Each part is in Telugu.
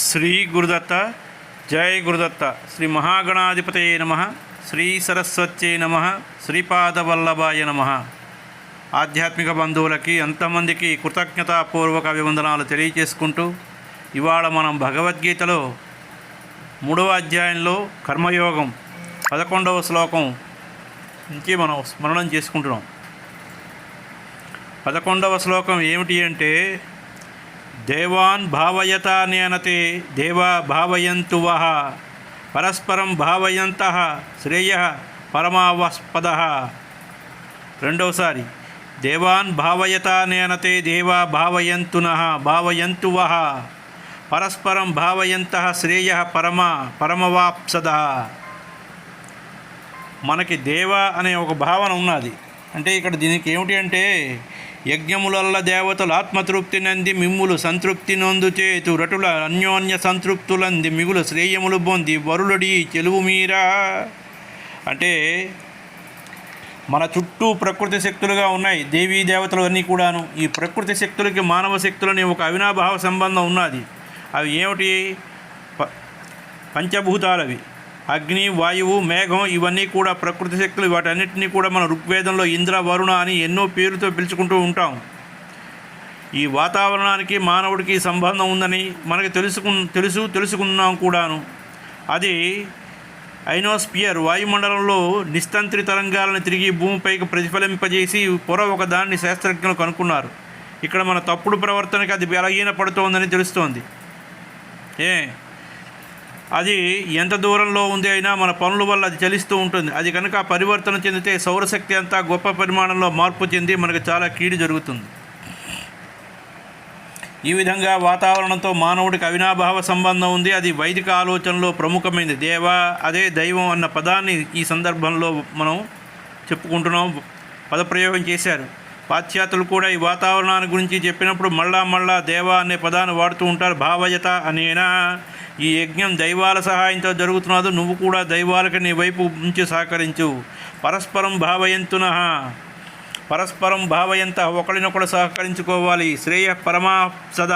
శ్రీ గురుదత్త జయ గురుదత్త. శ్రీ మహాగణాధిపతయే నమ. శ్రీ సరస్వత్యై నమ. శ్రీపాదవల్లభాయ నమ. ఆధ్యాత్మిక బంధువులకి అంతమందికి కృతజ్ఞతాపూర్వక అభివందనాలు తెలియచేసుకుంటూ, ఇవాళ మనం భగవద్గీతలో 3వ అధ్యాయంలో కర్మయోగం 11వ శ్లోకం నుంచి మనం స్మరణం చేసుకుంటున్నాం. 11వ శ్లోకం ఏమిటి అంటే, దేవాన్ భావయతానేనతే దేవా భావయంతు వః పరస్పరం భావయంతః శ్రేయః పరమావస్పదః. రెండవసారి, దేవాన్ భావయతానేనతే దేవా భావయంతు వః పరస్పరం భావయంతః శ్రేయః పరమవాప్సదః. మనకి దేవ అనే ఒక భావన ఉన్నది. అంటే ఇక్కడ దీనికి ఏమిటి అంటే, యజ్ఞములల్ల దేవతలు ఆత్మతృప్తి నంది మిమ్ములు సంతృప్తి నొందు చేతు రటుల అన్యోన్య సంతృప్తులంది మిగులు శ్రేయములు పొంది వరులడి చెలువు మీరా. అంటే మన చుట్టూ ప్రకృతి శక్తులుగా ఉన్నాయి, దేవీ దేవతలు అన్నీ కూడాను. ఈ ప్రకృతి శక్తులకి మానవ శక్తులని ఒక అవినాభావ సంబంధం ఉన్నది. అవి ఏమిటి? పంచభూతాలవి, అగ్ని, వాయువు, మేఘం, ఇవన్నీ కూడా ప్రకృతి శక్తులు. వాటన్నిటినీ కూడా మనం ఋగ్వేదంలో ఇంద్ర, వరుణ అని ఎన్నో పేరుతో పిలుచుకుంటూ ఉంటాం. ఈ వాతావరణానికి మానవుడికి సంబంధం ఉందని మనకి తెలుసుకున్నాం కూడాను. అది ఐనోస్పియర్ వాయుమండలంలో నిస్తంత్రి తరంగాలను తిరిగి భూమిపైకి ప్రతిఫలింపజేసి ఒక దాన్ని శాస్త్రజ్ఞులు కనుక్కున్నారు. ఇక్కడ మన తప్పుడు ప్రవర్తనకి అది బలహీనపడుతోందని తెలుస్తోంది. అది ఎంత దూరంలో ఉంది అయినా మన పనుల వల్ల అది చలిస్తూ ఉంటుంది. అది కనుక పరివర్తన చెందితే సౌరశక్తి అంతా గొప్ప పరిమాణంలో మార్పు చెంది మనకు చాలా కీడు జరుగుతుంది. ఈ విధంగా వాతావరణంతో మానవుడికి అవినాభావ సంబంధం ఉంది. అది వైదిక ఆలోచనలో ప్రముఖమైనది. దేవ, అదే దైవం అన్న పదాన్ని ఈ సందర్భంలో మనం చెప్పుకుంటున్నాం, పదప్రయోగం చేశారు. పాశ్చాత్యులు కూడా ఈ వాతావరణాన్ని గురించి చెప్పినప్పుడు మళ్ళా దేవ అనే పదాన్ని వాడుతూ ఉంటారు. భావయత అనేనా, ఈ యజ్ఞం దైవాల సహాయంతో జరుగుతున్నది, నువ్వు కూడా దైవాలకు నీ వైపు నుంచి సహకరించు. పరస్పరం భావయంత ఒకరినొకరు సహకరించుకోవాలి. శ్రేయ పరమాప్సద,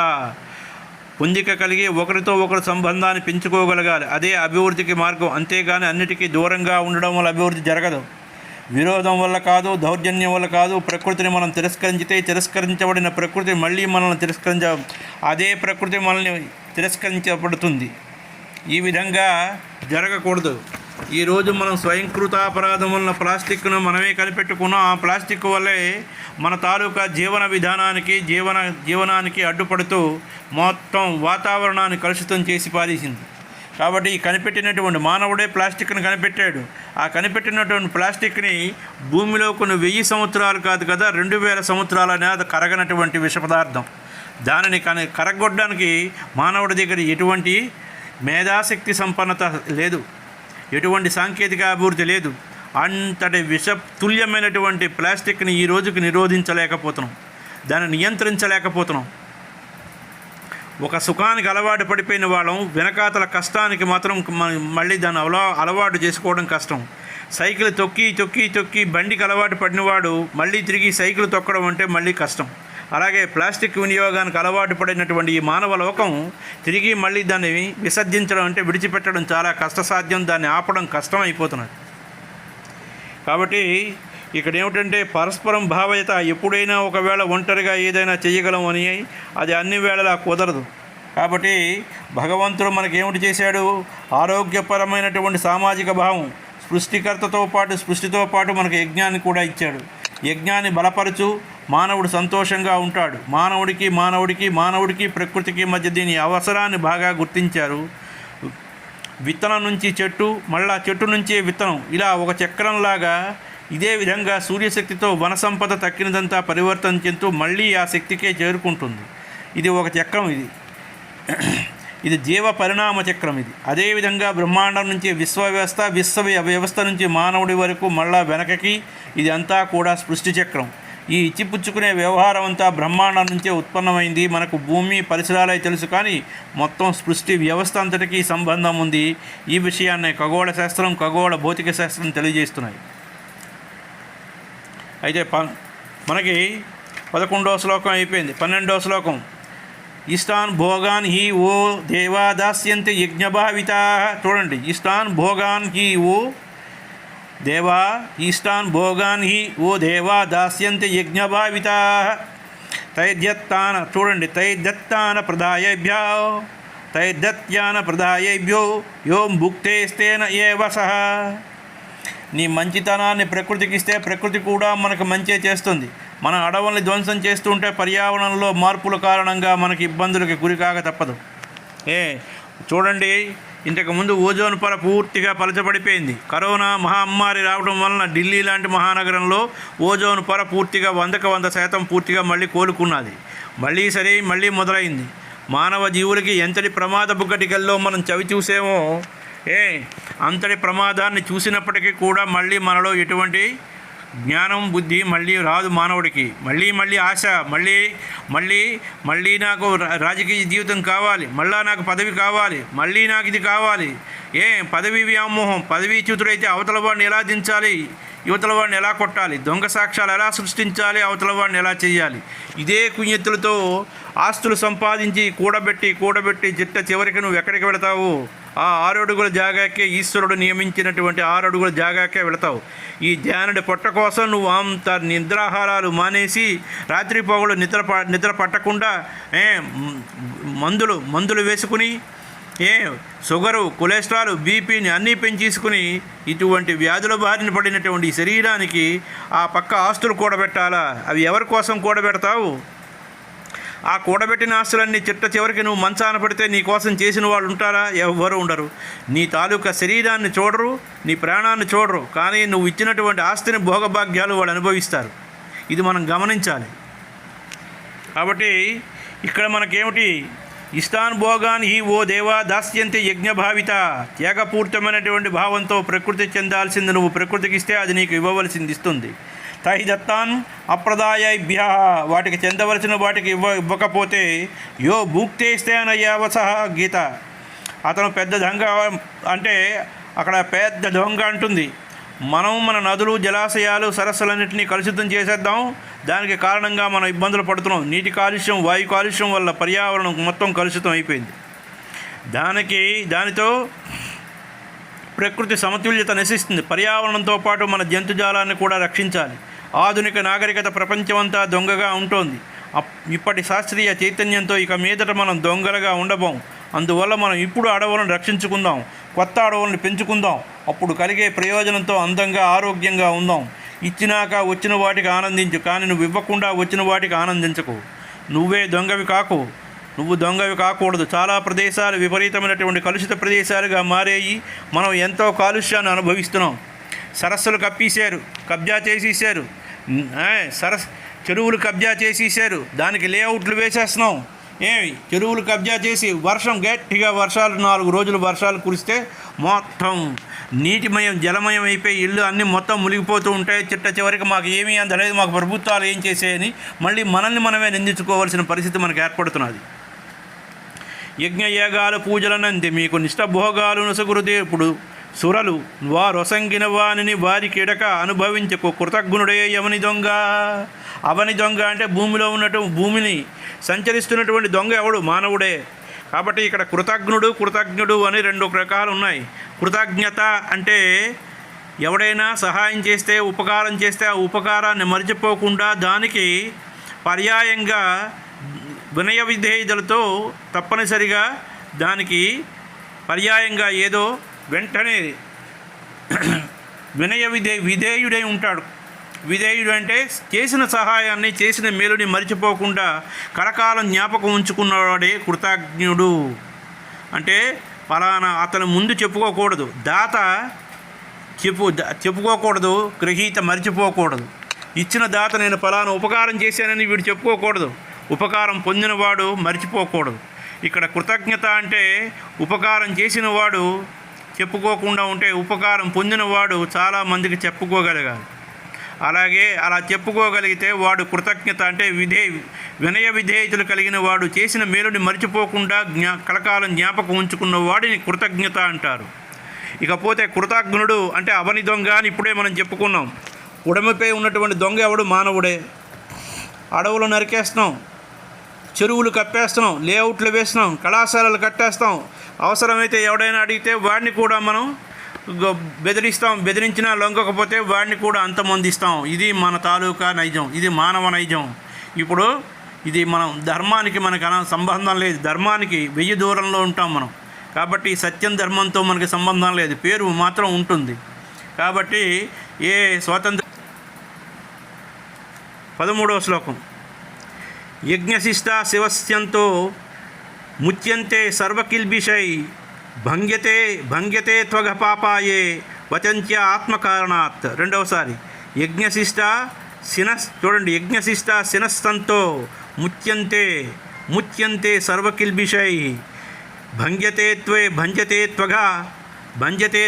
పొందిక కలిగి ఒకరితో ఒకరు సంబంధాన్ని పెంచుకోగలగాలి. అదే అభివృద్ధికి మార్గం. అంతేగాని అన్నిటికీ దూరంగా ఉండడం వల్ల అభివృద్ధి జరగదు. విరోధం వల్ల కాదు, దౌర్జన్యం వల్ల కాదు. ప్రకృతిని మనం తిరస్కరించితే తిరస్కరించబడిన ప్రకృతి మళ్ళీ మనల్ని అదే ప్రకృతి మనల్ని తిరస్కరించబడుతుంది. ఈ విధంగా జరగకూడదు. ఈరోజు మనం స్వయంకృతాపరాధం వలన ప్లాస్టిక్ను మనమే కనిపెట్టుకున్నాం. ఆ ప్లాస్టిక్ వల్లే మన తాలూకా జీవన విధానానికి జీవనానికి అడ్డుపడుతూ మొత్తం వాతావరణాన్ని కలుషితం చేసి పారేసింది. కాబట్టి ఈ కనిపెట్టినటువంటి మానవుడే ప్లాస్టిక్ను కనిపెట్టాడు. ఆ కనిపెట్టినటువంటి ప్లాస్టిక్ని భూమిలో కొన్ని 1000 సంవత్సరాలు కాదు కదా, 2000 సంవత్సరాలనే అది కరగనటువంటి విష పదార్థం. దానిని కరగొట్టడానికి మానవుడి దగ్గర ఎటువంటి మేధాశక్తి సంపన్నత లేదు, ఎటువంటి సాంకేతిక అభివృద్ధి లేదు. అంతటి విషతుల్యమైనటువంటి ప్లాస్టిక్ని ఈ రోజుకి నిరోధించలేకపోతున్నాం, దాన్ని నియంత్రించలేకపోతున్నాం. ఒక సుఖానికి అలవాటు పడిపోయిన వాళ్ళం వెనకాతల కష్టానికి మాత్రం మళ్ళీ దాన్ని అలవాటు చేసుకోవడం కష్టం. సైకిల్ తొక్కి బండికి అలవాటు పడినవాడు మళ్ళీ తిరిగి సైకిల్ తొక్కడం అంటే మళ్ళీ కష్టం. అలాగే ప్లాస్టిక్ వినియోగానికి అలవాటు పడినటువంటి ఈ మానవ లోకం తిరిగి మళ్ళీ దాన్ని విసర్జించడం అంటే విడిచిపెట్టడం చాలా కష్టసాధ్యం. దాన్ని ఆపడం కష్టం అయిపోతున్నది. కాబట్టి ఇక్కడ ఏమిటంటే, పరస్పరం భావయత. ఎప్పుడైనా ఒకవేళ ఒంటరిగా ఏదైనా చేయగలం అని, అది అన్ని వేళలా కుదరదు. కాబట్టి భగవంతుడు మనకేమిటి చేశాడు? ఆరోగ్యపరమైనటువంటి సామాజిక భావం, సృష్టితో పాటు మనకు యజ్ఞాన్ని కూడా ఇచ్చాడు. యజ్ఞాన్ని బలపరచు, మానవుడు సంతోషంగా ఉంటాడు. మానవుడికి ప్రకృతికి మధ్య దీని అవసరాన్ని బాగా గుర్తించారు. విత్తనం నుంచి చెట్టు, మళ్ళా చెట్టు నుంచే విత్తనం, ఇలా ఒక చక్రంలాగా. ఇదే విధంగా సూర్యశక్తితో వన సంపద తక్కినదంతా పరివర్తన చెందుతూ మళ్ళీ ఆ శక్తికే చేరుకుంటుంది. ఇది ఒక చక్రం. ఇది జీవ పరిణామ చక్రం. ఇది అదేవిధంగా బ్రహ్మాండం నుంచి విశ్వ వ్యవస్థ నుంచి మానవుడి వరకు మళ్ళా వెనకకి ఇది అంతా కూడా సృష్టి చక్రం. ఈ ఇచ్చిపుచ్చుకునే వ్యవహారం అంతా బ్రహ్మాండం నుంచే ఉత్పన్నమైంది. మనకు భూమి పరిసరాలే తెలుసు, కానీ మొత్తం సృష్టి వ్యవస్థ అంతటికీ సంబంధం ఉంది. ఈ విషయాన్ని ఖగోళ శాస్త్రం, ఖగోళ భౌతిక శాస్త్రం తెలియజేస్తున్నాయి. అయితే మనకి 11వ శ్లోకం అయిపోయింది. 12వ శ్లోకం, ఇష్టాన్ భోగాన్ హి ఓ దేవా దాస్యంతి యజ్ఞభావితా. చూడండి, ఇష్టాన్ భోగాన్ హి ఓ దేవా, ఇష్టాన్ భోగాన్ హి ఓ దేవా దాస్యంతి యజ్ఞభావితా. తైదత్తాన, చూడండి, తైదత్తాన ప్రదాయేభ్యో యో భుక్తేస్తేన ఏవ సహ. నీ మంచితనాన్ని ప్రకృతికి ఇస్తే ప్రకృతి కూడా మనకు మంచే చేస్తుంది. మన అడవుల్ని ధ్వంసం చేస్తుంటే పర్యావరణంలో మార్పుల కారణంగా మనకి ఇబ్బందులకి గురికాక తప్పదు. చూడండి, ఇంతకుముందు ఓజోన్ పొర పూర్తిగా పలచబడిపోయింది. కరోనా మహమ్మారి రావడం వలన ఢిల్లీ లాంటి మహానగరంలో ఓజోన్ పొర పూర్తిగా 100% పూర్తిగా మళ్ళీ కోలుకున్నది. మళ్ళీ మొదలైంది. మానవ జీవులకి ఎంతటి ప్రమాదపు ఘటికల్లో మనం చవి చూసేమో, అంతటి ప్రమాదాన్ని చూసినప్పటికీ కూడా మళ్ళీ మనలో ఎటువంటి జ్ఞానం బుద్ధి మళ్ళీ రాదు మానవుడికి. మళ్ళీ ఆశ, మళ్ళీ నాకు రాజకీయ జీవితం కావాలి, నాకు పదవి కావాలి, నాకు ఇది కావాలి. పదవి వ్యామోహం, పదవీచ్యుతుడైతే అవతల వాడిని ఎలా దించాలి, యువతల వాడిని ఎలా కొట్టాలి, దొంగ సాక్ష్యాలు ఎలా సృష్టించాలి, అవతల వాడిని ఎలా చేయాలి, ఇదే కుయ్యెత్తులతో ఆస్తులు సంపాదించి కూడబెట్టి చిట్ట చివరికి నువ్వు ఎక్కడికి వెళతావు? ఆ 6 అడుగుల జాగాకే, ఈశ్వరుడు నియమించినటువంటి 6 అడుగుల జాగాకే వెళతావు. ఈ ధ్యానుడి పొట్ట కోసం నువ్వు అంత నిద్రాహారాలు మానేసి రాత్రిపోగులు నిద్ర పట్టకుండా మందులు వేసుకుని షుగరు, కొలెస్ట్రాల్, బీపీని అన్నీ పెంచేసుకుని ఇటువంటి వ్యాధుల బారిన పడినటువంటి శరీరానికి ఆ పక్క ఆస్తులు కూడబెట్టాలా? అవి ఎవరి కోసం కూడబెడతావు? ఆ కూడబెట్టిన ఆస్తులన్నీ చిట్ట చివరికి నువ్వు మంచాన పడితే నీ కోసం చేసిన వాళ్ళు ఉంటారా? ఎవ్వరూ ఉండరు. నీ తాలూకా శరీరాన్ని చూడరు, నీ ప్రాణాన్ని చూడరు, కానీ నువ్వు ఇచ్చినటువంటి ఆస్తిని భోగభాగ్యాలు వాళ్ళు అనుభవిస్తారు. ఇది మనం గమనించాలి. కాబట్టి ఇక్కడ మనకేమిటి? ఇష్టాన్ భోగాన్ హి ఓ దేవా దాస్యంతి యజ్ఞభావిత. త్యాగపూర్తమైనటువంటి భావంతో ప్రకృతి చెందాల్సింది నువ్వు ప్రకృతికి ఇస్తే అది నీకు ఇవ్వవలసింది ఇస్తుంది. తహి దత్తాన్ అప్రదాయేభ్య, వాటికి చెందవలసిన వాటికి ఇవ్వకపోతే యో భూక్తేస్తే అనయ్యావసహ గీత. అతను పెద్ద దొంగ అంటే అక్కడ పెద్ద దొంగ అంటుంది. మనం మన నదులు, జలాశయాలు, సరస్సులన్నింటినీ కలుషితం చేసేద్దాం. దానికి కారణంగా మనం ఇబ్బందులు పడుతున్నాం. నీటి కాలుష్యం, వాయు కాలుష్యం వల్ల పర్యావరణం మొత్తం కలుషితం అయిపోయింది. దానితో ప్రకృతి సమతుల్యత నశిస్తుంది. పర్యావరణంతో పాటు మన జంతుజాలాన్ని కూడా రక్షించాలి. ఆధునిక నాగరికత ప్రపంచమంతా దొంగగా ఉంటుంది. ఇప్పటి శాస్త్రీయ చైతన్యంతో ఇక మీదట మనం దొంగలుగా ఉండబోం. అందువల్ల మనం ఇప్పుడు అడవులను రక్షించుకుందాం, కొత్త అడవులను పెంచుకుందాం. అప్పుడు కలిగే ప్రయోజనంతో అందంగా, ఆరోగ్యంగా ఉందాం. ఇచ్చినాక వచ్చిన వాటికి ఆనందించు, కానీ నువ్వు ఇవ్వకుండా వచ్చిన వాటికి ఆనందించకు. నువ్వు దొంగవి కాకూడదు. చాలా ప్రదేశాలు విపరీతమైనటువంటి కలుషిత ప్రదేశాలుగా మారాయి. మనం ఎంతో కాలుష్యాన్ని అనుభవిస్తున్నాం. సరస్సులు కబ్జా చేసేసారు. చెరువులు కబ్జా చేసేసారు. దానికి లేఅవుట్లు వేసేస్తున్నాం. చెరువులు కబ్జా చేసి గట్టిగా వర్షాలు 4 రోజులు వర్షాలు కురిస్తే మొత్తం నీటిమయం, జలమయం అయిపోయి ఇళ్ళు అన్నీ మొత్తం మునిగిపోతూ ఉంటాయి. చిట్ట చివరికి మాకు ఏమీ అందలేదు, మాకు ప్రభుత్వాలు ఏం చేసాయని మళ్ళీ మనమే నిందించుకోవాల్సిన పరిస్థితి మనకు ఏర్పడుతున్నది. యజ్ఞయాగాలు, పూజలనంది మీకు నిష్టభోగాలు నొసగురుదేవుడు సురలు వారొసంగిన వానిని వారికి ఎడక అనుభవించకు. కృతజ్ఞుడే అవని దొంగ అంటే భూమిని సంచరిస్తున్నటువంటి దొంగ ఎవడు? మానవుడే. కాబట్టి ఇక్కడ కృతజ్ఞుడు అని 2 రకాలు ఉన్నాయి. కృతజ్ఞత అంటే ఎవడైనా సహాయం చేస్తే, ఉపకారం చేస్తే ఆ ఉపకారాన్ని మర్చిపోకుండా దానికి పర్యాయంగా వినయ విధేయులతో తప్పనిసరిగా దానికి పర్యాయంగా ఏదో వెంటనే విధేయుడై ఉంటాడు. విధేయుడు అంటే చేసిన సహాయాన్ని, చేసిన మేలుని మరిచిపోకుండా కలకాలం జ్ఞాపకం ఉంచుకున్నవాడే కృతజ్ఞుడు. అంటే ఫలానా అతను ముందు చెప్పుకోకూడదు, దాత చెప్పుకోకూడదు, గ్రహీత మరిచిపోకూడదు. ఇచ్చిన దాత నేను ఫలానా ఉపకారం చేశానని వీడు చెప్పుకోకూడదు. ఉపకారం పొందినవాడు మరిచిపోకూడదు. ఇక్కడ కృతజ్ఞత అంటే ఉపకారం చేసిన వాడు చెప్పుకోకుండా ఉంటే ఉపకారం పొందినవాడు చాలామందికి చెప్పుకోగలగాలి. అలాగే అలా చెప్పుకోగలిగితే వాడు కృతజ్ఞత అంటే వినయ విధేయతలు కలిగిన వాడు, చేసిన మేలుని మర్చిపోకుండా కలకాలం జ్ఞాపకం ఉంచుకున్న వాడిని కృతజ్ఞత అంటారు. ఇకపోతే కృతజ్ఞుడు అంటే అవని దొంగ అని ఇప్పుడే మనం చెప్పుకున్నాం. ఉడమిపై ఉన్నటువంటి దొంగ ఎవడు? మానవుడే. అడవులు నరికేస్తున్నాం, చెరువులు కప్పేస్తున్నాం, లేఅవుట్లు వేస్తున్నాం, కళాశాలలు కట్టేస్తాం. అవసరమైతే ఎవడైనా అడిగితే వాడిని కూడా మనం బెదిరిస్తాం. బెదిరించినా లొంగకపోతే వాడిని కూడా అంతమొందిస్తాం. ఇది మన తాలూకా నైజం, ఇది మానవ నైజం. ఇప్పుడు ఇది మనం ధర్మానికి మనకు సంబంధం లేదు, ధర్మానికి 1000 దూరంలో ఉంటాం మనం. కాబట్టి సత్యం ధర్మంతో మనకి సంబంధం లేదు, పేరు మాత్రం ఉంటుంది. కాబట్టి ఏ స్వాతంత్ర 13వ శ్లోకం యజ్ఞశిష్ట శివస్యంతో ముచ్యంతే సర్వకిల్బిషై భంగ్యతే త్వగ పాపాయే వచంత్య ఆత్మకారణాత్. రెండవసారి యజ్ఞశిష్ట చూడండి, యజ్ఞశిష్ట శినస్తంతో ముచ్యంతే సర్వకిల్బిషై భంజతే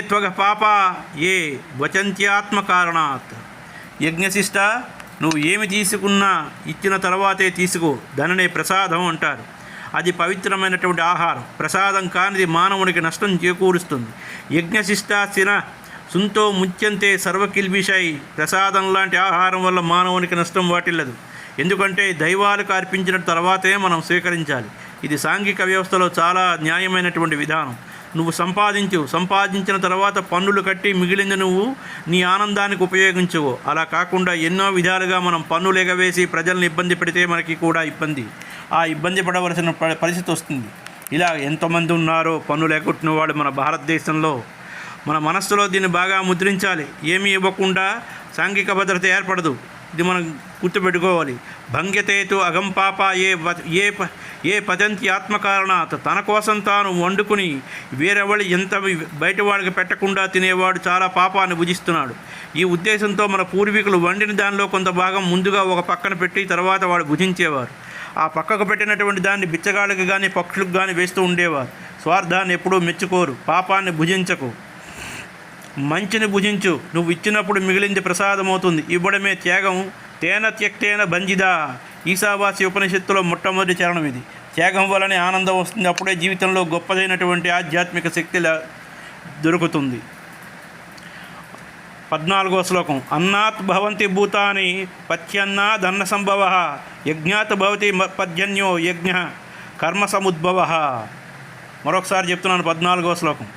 త్వగ పాప ఏ వచంత్యాత్మకారణాత్. యజ్ఞశిష్ట నువ్వు ఏమి తీసుకున్నా ఇచ్చిన తర్వాతే తీసుకో, దానినే ప్రసాదం అంటారు. అది పవిత్రమైనటువంటి ఆహారం. ప్రసాదం కానిది మానవునికి నష్టం చేకూరుస్తుంది. యజ్ఞశిష్ట సుంతో ముచ్యంతే సర్వకిల్బిషై. ప్రసాదం లాంటి ఆహారం వల్ల మానవునికి నష్టం వాటిల్లదు. ఎందుకంటే దైవాలకు అర్పించిన తర్వాతే మనం స్వీకరించాలి. ఇది సాంఘిక వ్యవస్థలో చాలా న్యాయమైనటువంటి విధానం. నువ్వు సంపాదించిన తర్వాత పన్నులు కట్టి మిగిలింది నువ్వు నీ ఆనందానికి ఉపయోగించుకో. అలా కాకుండా ఎన్నో విధాలుగా మనం పన్నులు ఎగవేసి ప్రజల్ని ఇబ్బంది పెడితే మనకి కూడా ఇబ్బంది. ఆ ఇబ్బంది పడవలసిన పరిస్థితి వస్తుంది. ఇలా ఎంతోమంది ఉన్నారో పన్నులు ఎగొట్టిన వాళ్ళు మన భారతదేశంలో. మన మనస్సులో దీన్ని బాగా ముద్రించాలి. ఏమీ ఇవ్వకుండా సాంఘిక భద్రత ఏర్పడదు. ఇది మనం గుర్తుపెట్టుకోవాలి. భంగ్యతేతు అగం పాప ఏ పతంతి ఆత్మకారణాత్. తన కోసం తాను వండుకుని వేరేవాళ్ళు బయట వాళ్ళకి పెట్టకుండా తినేవాడు చాలా పాపాన్ని భుజిస్తున్నాడు. ఈ ఉద్దేశంతో మన పూర్వీకులు వండిన దానిలో కొంత భాగం ముందుగా ఒక పక్కన పెట్టి తర్వాత వాడు భుజించేవారు. ఆ పక్కకు పెట్టినటువంటి దాన్ని బిచ్చగాళ్ళకి కానీ పక్షులకు కానీ వేస్తూ ఉండేవారు. స్వార్థాన్ని ఎప్పుడూ మెచ్చుకోరు. పాపాన్ని భుజించకు, మంచిని భుజించు. నువ్వు ఇచ్చినప్పుడు మిగిలింది ప్రసాదం అవుతుంది. ఇవ్వడమే త్యాగం. తేన త్యక్తేన బంజిదా. ఈశావాస్య ఉపనిషత్తులో మొట్టమొదటి చరణం ఇది. త్యాగం వల్లనే ఆనందం వస్తుంది. అప్పుడే జీవితంలో గొప్పదైనటువంటి ఆధ్యాత్మిక శక్తి దొరుకుతుంది. 14వ శ్లోకం అన్నాత్ భవంతి భూతాని పత్యన్నాదన్న సంభవ యజ్ఞాత్ భవతి పర్జన్యో యజ్ఞ కర్మ సముద్భవ. మరొకసారి చెప్తున్నాను 14వ శ్లోకం.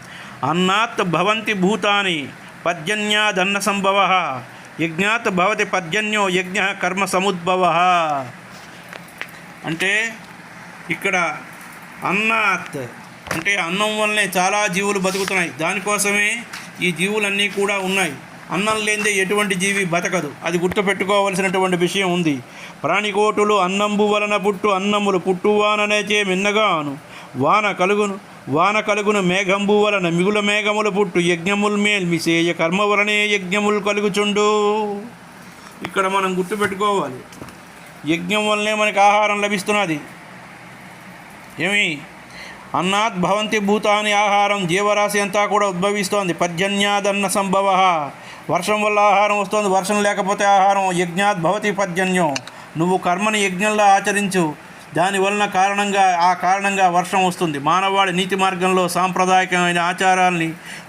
అన్నాత్ భవంతి భూతాని పర్జన్యాదన్న సంభవ యజ్ఞాత్ భవతి పర్జన్యో యజ్ఞ కర్మ సముద్భవ. అంటే ఇక్కడ అన్నాత్ అంటే అన్నం వల్లనే చాలా జీవులు బతుకుతున్నాయి. దానికోసమే ఈ జీవులన్నీ కూడా ఉన్నాయి. అన్నం లేనిదే ఎటువంటి జీవి బతకదు. అది గుర్తుపెట్టుకోవలసినటువంటి విషయం ఉంది. ప్రాణికోటులు అన్నంబు వలన పుట్టు అన్నములు పుట్టువాననేచే మిన్నగాను వాన కలుగును మేఘంబు వలన మిగుల మేఘములు పుట్టు యజ్ఞముల్ మేల్మిసేయ కర్మ వలనే యజ్ఞములు కలుగుచుండు. ఇక్కడ మనం గుర్తుపెట్టుకోవాలి. యజ్ఞం వల్లనే మనకి ఆహారం లభిస్తున్నది. ఏమి అన్నాత్ భవంతి భూతాని ఆహారం జీవరాశి అంతా కూడా ఉద్భవిస్తోంది. పర్జన్యాదన్న సంభవ. వర్షం వల్ల ఆహారం వస్తుంది. వర్షం లేకపోతే ఆహారం. యజ్ఞాత్ భవతి పర్జన్యం. నువ్వు కర్మని యజ్ఞంలో ఆచరించు. దానివలన కారణంగా వర్షం వస్తుంది. మానవాళి నీతి మార్గంలో సాంప్రదాయకమైన ఆచారాల్ని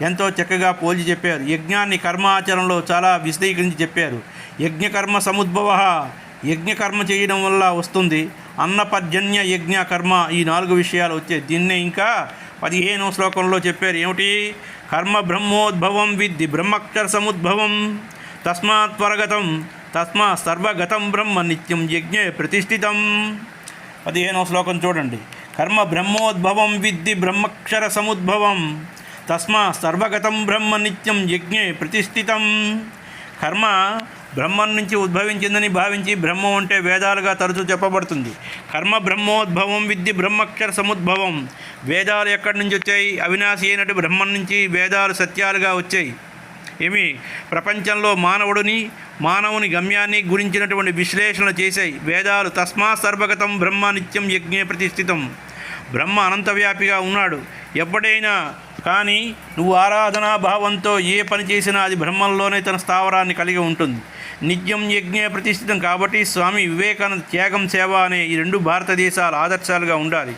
ఎంతో చక్కగా పోల్చి చెప్పారు. యజ్ఞాన్ని కర్మ ఆచరణలో చాలా విశదీకరించి చెప్పారు. యజ్ఞకర్మ సముద్భవ. యజ్ఞకర్మ చేయడం వల్ల వస్తుంది. అన్నపర్జన్య యజ్ఞ కర్మ, ఈ 4 విషయాలు వచ్చాయి. దీన్నే ఇంకా 15వ శ్లోకంలో చెప్పారు. ఏమిటి? కర్మ బ్రహ్మోద్భవం విద్ధి బ్రహ్మక్షర సముద్భవం తస్మాత్ సర్వగతం బ్రహ్మ నిత్యం యజ్ఞే ప్రతిష్ఠితం. 15వ శ్లోకం చూడండి. కర్మ బ్రహ్మోద్భవం విద్ధి బ్రహ్మక్షర సముద్భవం తస్మాత్ సర్వగతం బ్రహ్మ నిత్యం యజ్ఞే ప్రతిష్ఠితం. కర్మ బ్రహ్మం నుంచి ఉద్భవించిందని భావించి బ్రహ్మం అంటే వేదాలుగా తరచూ చెప్పబడుతుంది. కర్మ బ్రహ్మోద్భవం విద్ధి బ్రహ్మక్షర సముద్భవం. వేదాలు ఎక్కడి నుంచి వచ్చాయి? అవినాశి అయినట్టు బ్రహ్మం నుంచి వేదాలు సత్యాలుగా వచ్చాయి. ఏమి? ప్రపంచంలో మానవుని గమ్యాన్ని గురించినటువంటి విశ్లేషణ చేశాయి వేదాలు. తస్మాత్ సర్వగతం బ్రహ్మ నిత్యం యజ్ఞే ప్రతిష్ఠితం. బ్రహ్మ అనంతవ్యాపిగా ఉన్నాడు. ఎప్పుడైనా కానీ నువ్వు ఆరాధనా భావంతో ఏ పని చేసినా అది బ్రహ్మంలోనే తన స్థావరాన్ని కలిగి ఉంటుంది. నిత్యం యజ్ఞే ప్రతిష్ఠితం. కాబట్టి స్వామి వివేకానంద త్యాగం, సేవ అనే ఈ 2 భారతదేశాల ఆదర్శాలుగా ఉండాలి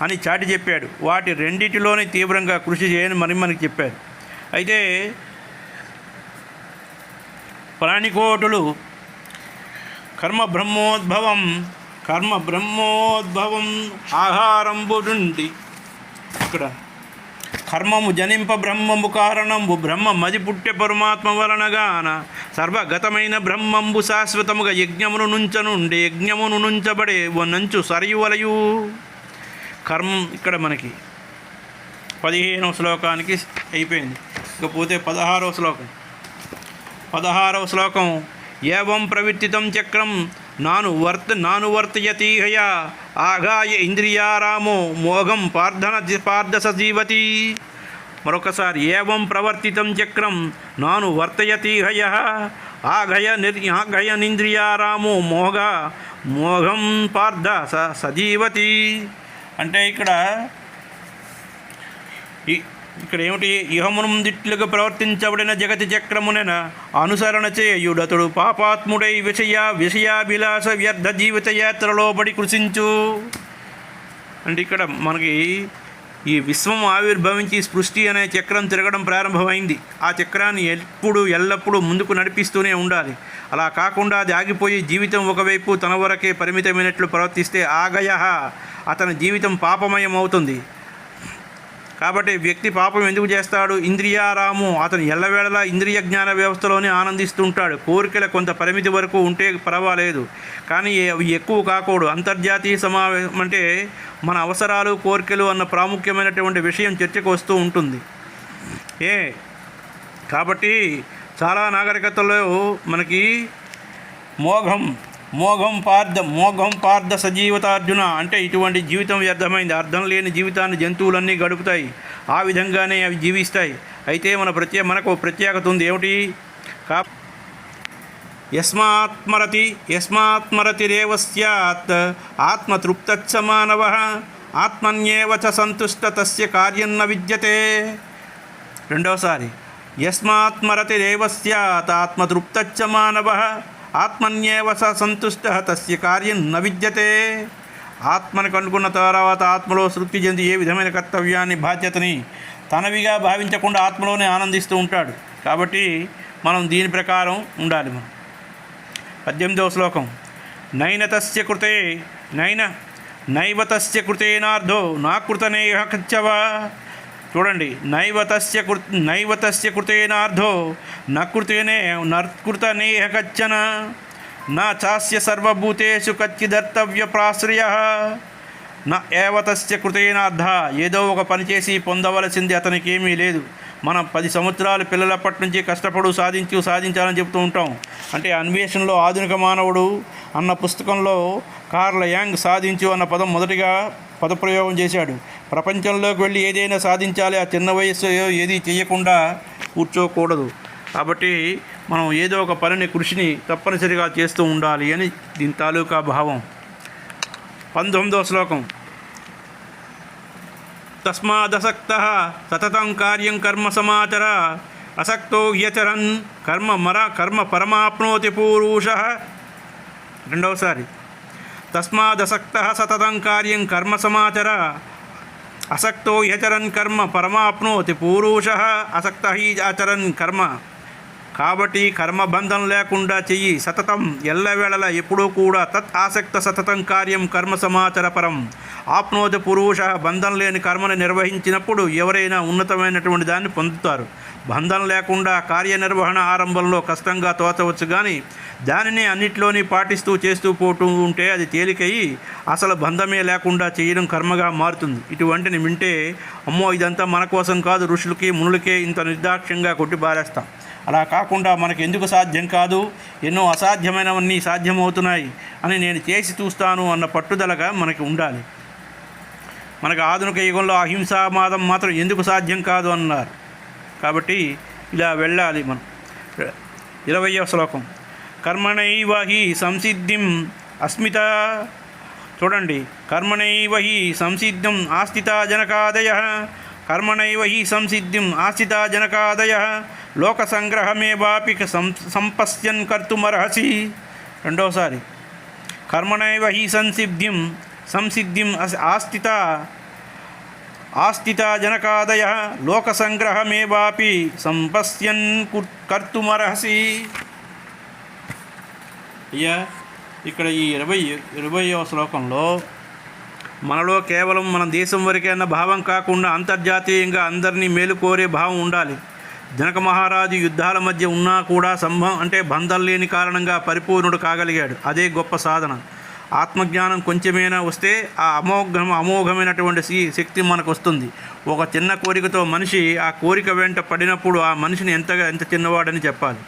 అని చాటి చెప్పాడు. వాటి రెండిటిలోనే తీవ్రంగా కృషి చేయని మనకి చెప్పారు. అయితే ప్రాణికోటులు కర్మ బ్రహ్మోద్భవం కర్మ బ్రహ్మోద్భవం ఆహారంబు నుండి. ఇక్కడ కర్మము జనింప బ్రహ్మము కారణంబు, బ్రహ్మ మది పుట్టె పరమాత్మ వలనగాన సర్వగతమైన బ్రహ్మంబు శాశ్వతముగా యజ్ఞమును నుంచనుండి యజ్ఞమును నుంచబడే నంచు సరియువలయు. కర్మ ఇక్కడ మనకి 15వ శ్లోకానికి అయిపోయింది. ఇకపోతే 16వ శ్లోకం. 16వ శ్లోకం ఏవం ప్రవర్తితం చక్రం నానువర్తయతి ఆగాయ ఇంద్రియారామో మోఘం పార్థ సజీవతి. మరొకసారి ఏవం ప్రవర్తితం చక్రం నానువర్తయతి ఆగయ నింద్రియారామో మోఘం పార్థ సజీవతి. అంటే ఇక్కడ ఏమిటి? ఇహమునుదిట్లుగా ప్రవర్తించబడిన జగతి చక్రమునెన అనుసరణ చేయుడతడు పాపాత్ముడై విషయాభిలాష వ్యర్థ జీవిత యాత్రలో పడి కృషించు. అంటే ఇక్కడ మనకి ఈ విశ్వం ఆవిర్భవించి సృష్టి అనే చక్రం తిరగడం ప్రారంభమైంది. ఆ చక్రాన్ని ఎల్లప్పుడూ ముందుకు నడిపిస్తూనే ఉండాలి. అలా కాకుండా అది ఆగిపోయి జీవితం ఒకవైపు తన వరకే పరిమితమైనట్లు ప్రవర్తిస్తే ఆగయ అతని జీవితం పాపమయం అవుతుంది. కాబట్టి వ్యక్తి పాపం ఎందుకు చేస్తాడు? ఇంద్రియారాము, అతను ఎల్లవేళలా ఇంద్రియ జ్ఞాన వ్యవస్థలోనే ఆనందిస్తుంటాడు. కోరికల కొంత పరిమితి వరకు ఉంటే పర్వాలేదు, కానీ అవి ఎక్కువ కాకూడదు. అంతర్జాతీయ సమావేశం అంటే మన అవసరాలు కోరికలు అన్న ప్రాముఖ్యమైనటువంటి విషయం చర్చకు వస్తూ ఉంటుంది. కాబట్టి చాలా నాగరికతలో మనకి మోఘం పార్థ సజీవతార్జున అంటే ఇటువంటి జీవితం వ్యర్థమైంది. అర్థం లేని జీవితాన్ని జంతువులన్నీ గడుపుతాయి, ఆ విధంగానే అవి జీవిస్తాయి. అయితే మనకు ప్రత్యేకత ఉంది. ఏమిటి? యస్మాత్మరతిరేవ స్యాత్ ఆత్మతృప్తచ్చ మానవః ఆత్మన్యేవ చ సంతుష్ట తస్య కార్యం న విద్యతే. రెండవసారి యస్మాత్మరతిరేవ స్యాత్ ఆత్మతృప్తచ్చ మానవః ఆత్మన్యేవ స సంతుష్ట తస్య కార్యం న విద్యతే. ఆత్మను కనుక్కున్న తర్వాత ఆత్మలో తృప్తి చెంది ఏ విధమైన కర్తవ్యాన్ని బాధ్యతని తనవిగా భావించకుండా ఆత్మలోనే ఆనందిస్తూ ఉంటాడు. కాబట్టి మనం దీని ప్రకారం ఉండాలి. మనం 18వ శ్లోకం నైవ తస్య కృతేనార్థో నాకృతనేహ కచ్చవ. చూడండి, నైవ తస్య కృతేనార్థో నకృతనేహ కచ్చన నా చాస్య సర్వభూతేషు కచ్చిదర్తవ్య ప్రాశ్రయ నా ఏవ తస్య కృతేనార్థ. ఏదో ఒక పని చేసి పొందవలసింది అతనికి ఏమీ లేదు. మనం 10 సంవత్సరాలు పిల్లలప్పటి నుంచి కష్టపడు సాధించాలని చెప్తూ ఉంటాం. అంటే అన్వేషణలో ఆధునిక మానవుడు అన్న పుస్తకంలో కార్ల్ యాంగ్ సాధించు అన్న పదం మొదటిగా పదప్రయోగం చేశాడు. ప్రపంచంలోకి వెళ్ళి ఏదైనా సాధించాలి, ఆ చిన్న వయస్సు ఏది చేయకుండా కూర్చోకూడదు. కాబట్టి మనం ఏదో ఒక కృషిని తప్పనిసరిగా చేస్తూ ఉండాలి అని దీని తాలూకా భావం. 19వ శ్లోకం తస్మాదసక్తః సతతం కార్యం కర్మ సమాచర అసక్తో హ్యచరన్ కర్మ పరమాప్నోతి పూరుషః. రెండవసారి తస్మాదసక్తః సతతం కార్యం కర్మ సమాచర అసక్తో హ్యచరన్ కర్మ పరమాప్నోతి పూరుషః అసక్తః ఆచరన్ కర్మ. కాబట్టి కర్మబంధం లేకుండా చెయ్యి, సతతం ఎల్లవేళలా ఎప్పుడూ కూడా. తత్ ఆసక్త సతతం కార్యం కర్మ సమాచర పరం ఆప్నోతి పురుష. బంధం లేని కర్మను నిర్వహించినప్పుడు ఎవరైనా ఉన్నతమైనటువంటి దాన్ని పొందుతారు. బంధం లేకుండా కార్యనిర్వహణ ఆరంభంలో కష్టంగా తోచవచ్చు, కానీ దానిని అన్నిట్లోని పాటిస్తూ చేస్తూ పోతూ ఉంటే అది తేలికయి అసలు బంధమే లేకుండా చేయడం కర్మగా మారుతుంది. ఇటువంటిని వింటే అమ్మో ఇదంతా మన కోసం కాదు, ఋషులకి మునులకే ఇంత నిర్దాక్ష్యంగా కొట్టి బారేస్తాం. అలా కాకుండా మనకు ఎందుకు సాధ్యం కాదు, ఎన్నో అసాధ్యమైనవన్నీ సాధ్యమవుతున్నాయి అని నేను చేసి చూస్తాను అన్న పట్టుదలగా మనకి ఉండాలి. మనకు ఆధునిక యుగంలో అహింసావాదం మాత్రం ఎందుకు సాధ్యం కాదు అన్నారు. కాబట్టి ఇలా వెళ్ళాలి మనం. 20వ శ్లోకం కర్మణైవ హి సంసిద్ధిం అస్మిత. చూడండి, కర్మణైవ హి సంసిద్ధిం ఆస్థితా జనకాదయః. కర్మణైవ హి సంసిద్ధిం ఆస్థితా జనకాదయః లోక సంగ్రహమేవాపి సంపశ్యన్ కర్తుమర్హసి. రెండోసారి కర్మణైవ హి సంసిద్ధిం ఆస్థితా జనకాదయః లోక సంగ్రహమేవాపి సంపశ్యన్ కర్తుమర్హసి. అయ్యా ఇక్కడ ఈ 20వ శ్లోకంలో మనలో కేవలం మన దేశం వరకే అన్న భావం కాకుండా అంతర్జాతీయంగా అందరినీ మేలు కోరే భావం ఉండాలి. జనక మహారాజు యుద్ధాల మధ్య ఉన్నా కూడా బంధం లేని కారణంగా పరిపూర్ణుడు కాగలిగాడు. అదే గొప్ప సాధన. ఆత్మజ్ఞానం కొంచెమైనా వస్తే ఆ అమోఘమైనటువంటి శక్తి మనకు వస్తుంది. ఒక చిన్న కోరికతో మనిషి ఆ కోరిక వెంట పడినప్పుడు ఆ మనిషిని ఎంత చిన్నవాడని చెప్పాలి.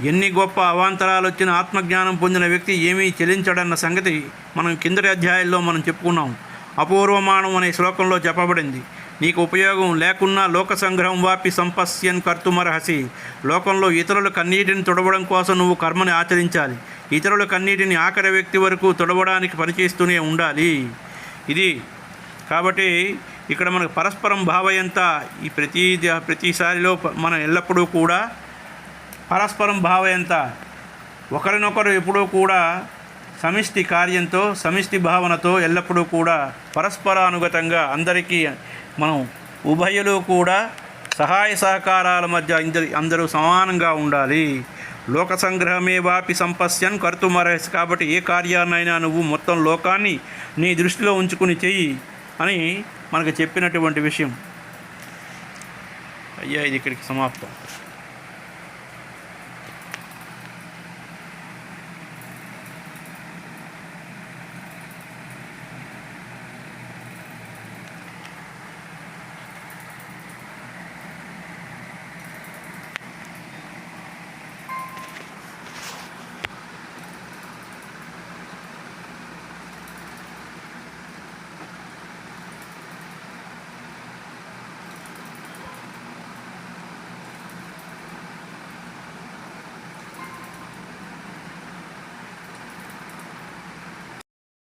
ఎన్ని గొప్ప అవాంతరాలు వచ్చిన ఆత్మజ్ఞానం పొందిన వ్యక్తి ఏమీ చెలించడన్న సంగతి మనం కిందటి అధ్యాయంలో మనం చెప్పుకున్నాం. అపూర్వమానం అనే శ్లోకంలో చెప్పబడింది. నీకు ఉపయోగం లేకున్నా లోక సంగ్రహం వాపి సంపస్యన్ కర్తుమర్హసి. లోకంలో ఇతరుల కన్నీటిని తుడవడం కోసం నువ్వు కర్మని ఆచరించాలి. ఇతరుల కన్నీటిని ఆఖరి వ్యక్తి వరకు తుడవడానికి పనిచేస్తూనే ఉండాలి. ఇది కాబట్టి ఇక్కడ మనకు పరస్పరం భావయంత ఈ ప్రతిసారిలో మనం ఎల్లప్పుడూ కూడా పరస్పరం భావయంత ఒకరినొకరు ఎప్పుడూ కూడా సమిష్టి కార్యంతో సమిష్టి భావనతో ఎల్లప్పుడూ కూడా పరస్పరానుగతంగా అందరికీ మనం ఉభయులు కూడా సహాయ సహకారాల మధ్య అందరూ సమానంగా ఉండాలి. లోక సంగ్రహమే వాపి సంపస్యన్ కర్తుమర్హసి. కాబట్టి ఏ కార్యాన్నైనా నువ్వు మొత్తం లోకాన్ని నీ దృష్టిలో ఉంచుకుని చెయ్యి అని మనకు చెప్పినటువంటి విషయం. అయ్యా ఇది ఇక్కడికి సమాప్తం.